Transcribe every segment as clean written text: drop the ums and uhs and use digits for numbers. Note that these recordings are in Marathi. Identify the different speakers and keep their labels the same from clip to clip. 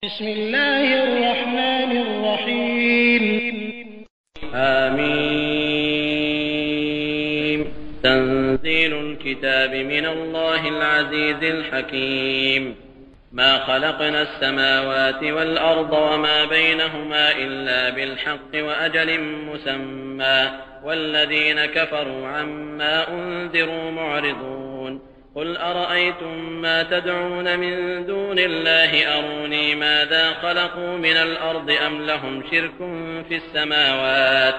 Speaker 1: بسم الله الرحمن الرحيم
Speaker 2: آمين تنزيل الكتاب من الله العزيز الحكيم ما خلقنا السماوات والأرض وما بينهما إلا بالحق وأجل مسمى والذين كفروا عما أنذروا معرضون قل أرأيتم ما تدعون من دون الله أروني ماذا خلقوا من الأرض أم لهم شرك في السماوات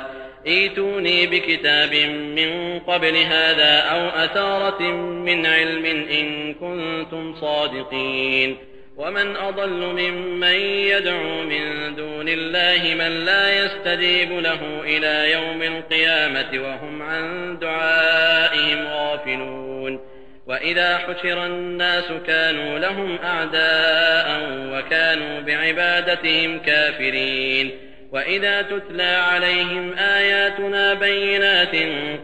Speaker 2: ائتوني بكتاب من قبل هذا أو أثارة من علم إن كنتم صادقين ومن أضل ممن يدعو من دون الله من لا يستجيب له إلى يوم القيامة وهم عن دعائهم غافلون وإذا حشر الناس كانوا لهم أعداء وكانوا بعبادتهم كافرين وإذا تتلى عليهم آياتنا بينات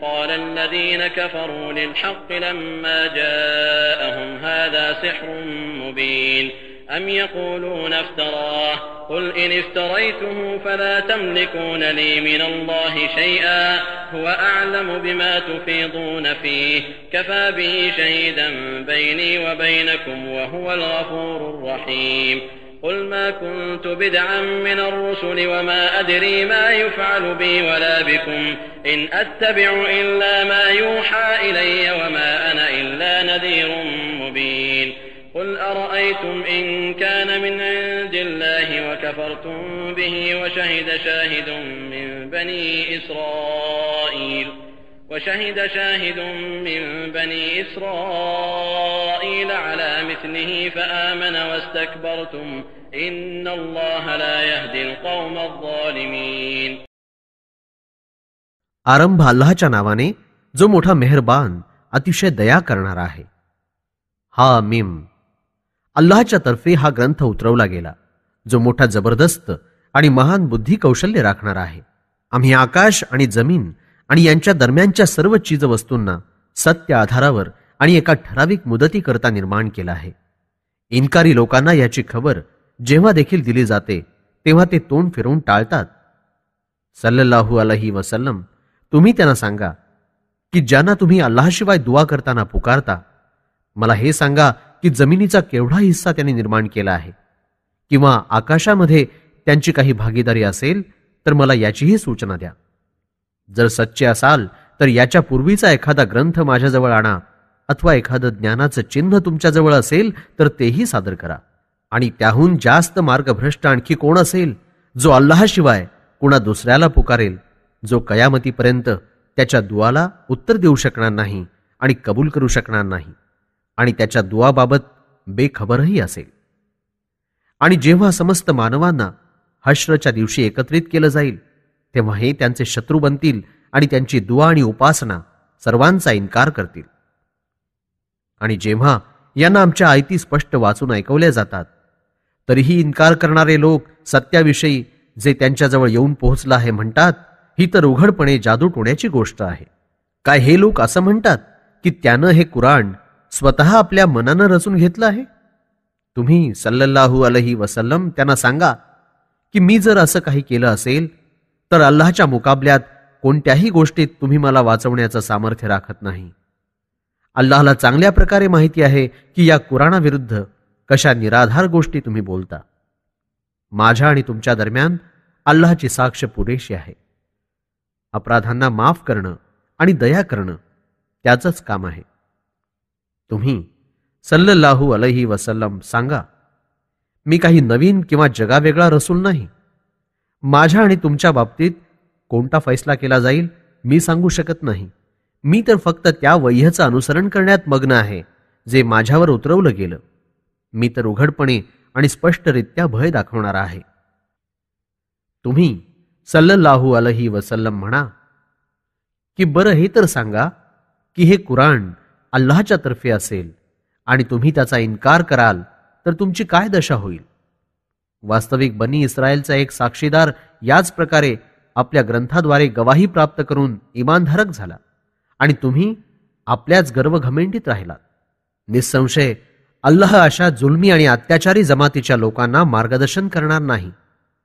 Speaker 2: قال الذين كفروا للحق لما جاءهم هذا سحر مبين أم يقولون افتراه قل إن افتريته فلا تملكون لي من الله شيئا هو أعلم بما تفيضون فيه كفى به شهيدا بيني وبينكم وهو الغفور الرحيم قل ما كنت بدعا من الرسل وما أدري ما يفعل بي ولا بكم إن أتبع إلا ما يوحى إلي وما أنا إلا نذير مبين قل أرأيتم إن كان من عند الله وكفرتم به وشهد شاهد من بني إسرائيل على مثله فآمن واستكبرتم إن الله لا يهدي القوم الظالمين.
Speaker 3: आरंभ अल्लाहच्या नावाने जो मोठा मेहरबान अतिशय दया करणारा आहे. हा मीम. अल्लाहच्या तर्फे हा ग्रंथ उतरवला गेला जो मोठा जबरदस्त आणि महान बुद्धी कौशल्य राखणारा आहे. आम्ही आकाश आणि जमीन आणि यांच्या दरम्यानच्या सर्व चीज वस्तूंना सत्य आधारावर आणि एका ठराविक मुदतीकरता निर्माण केला आहे. इन्कारी लोकांना याची खबर जेव्हा देखील दिली जाते तेव्हा ते तोंड फिरवून टाळतात. सल्लल्लाहु अलैहि वसल्लम, तुम्ही त्यांना सांगा की ज्यांना तुम्ही अल्लाहशिवाय दुआ करताना पुकारता, मला हे सांगा की जमिनीचा केवढा हिस्सा त्यांनी निर्माण केला आहे, किंवा आकाशामध्ये त्यांची काही भागीदारी असेल तर मला याचीही सूचना द्या. जर सच्चे असाल तर याच्या पूर्वीचा एखादा ग्रंथ माझ्याजवळ आणा, अथवा एखादं ज्ञानाचं चिन्ह तुमच्याजवळ असेल तर तेही सादर करा. आणि त्याहून जास्त मार्गभ्रष्ट आणखी कोण असेल जो अल्लाहशिवाय कुणा दुसऱ्याला पुकारेल, जो कयामतीपर्यंत त्याच्या दुआला उत्तर देऊ शकणार नाही आणि कबूल करू शकणार नाही आणि त्याच्या दुआबाबत बेखबरही असेल. आणि जेव्हा समस्त मानवांना हश्रच्या दिवशी एकत्रित केलं जाईल तेव्हा हे त्यांचे शत्रू बनतील आणि त्यांची दुआ आणि उपासना सर्वांचा इन्कार करतील. आणि जेव्हा यांना आमच्या आयती स्पष्ट वाचून ऐकवल्या जातात तरीही इन्कार करणारे लोक सत्याविषयी जे त्यांच्याजवळ येऊन पोहोचलं आहे म्हणतात, ही तर उघडपणे जादू टोण्याची गोष्ट आहे. काय हे लोक असं म्हणतात की त्यानं हे कुराण स्वतः आपल्या मनानं रचून घेतलं आहे? तुम्ही सल्लल्लाहु अलैहि वसल्लम त्यांना सांगा की मी जर असं काही केलं असेल तर अल्लाहच्या मुकाबल्यात कोणत्याही गोष्टीत तुम्ही मला वाचवण्याचं सामर्थ्य राखत नाही. अल्लाहला चांगल्या प्रकारे माहिती आहे की या कुराणाविरुद्ध कशा निराधार गोष्टी तुम्ही बोलता. माझ्या आणि तुमच्या दरम्यान अल्लाहची साक्ष पुरेशी आहे. अपराधांना माफ करणं आणि दया करणं त्याचंच काम आहे. तुम्ही सल्लल्लाहु अलैहि वसल्लम सांगा, मी काही नवीन किंवा जगावेगळा रसूल नाही. माझ्या आणि तुमच्या बाबतीत कोणता फैसला केला जाईल मी सांगू शकत नाही. मी तर फक्त त्या वह्यचं अनुसरण करण्यात मग्न आहे जे माझ्यावर उतरवलं गेलं. मी तर उघडपणे आणि स्पष्टरित्या भय दाखवणारा आहे. तुम्ही सल्लल्लाहु अलैहि वसल्लम म्हणा की बरं हे तर सांगा की हे कुराण अल्लाहच्या तर्फे असेल आणि तुम्ही त्याचा इन्कार कराल तर तुमची काय दशा होईल. वास्तविक बनी इस्रायलचा एक साक्षीदार याच प्रकारे आपल्या ग्रंथाद्वारे गवाही प्राप्त करून इमानधारक झाला आणि तुम्ही आपल्याच गर्वघमेंडीत राहिलात. निसंशय अल्लाह अशा जुलमी आणि अत्याचारी जमातीच्या लोकांना मार्गदर्शन करणार नाही.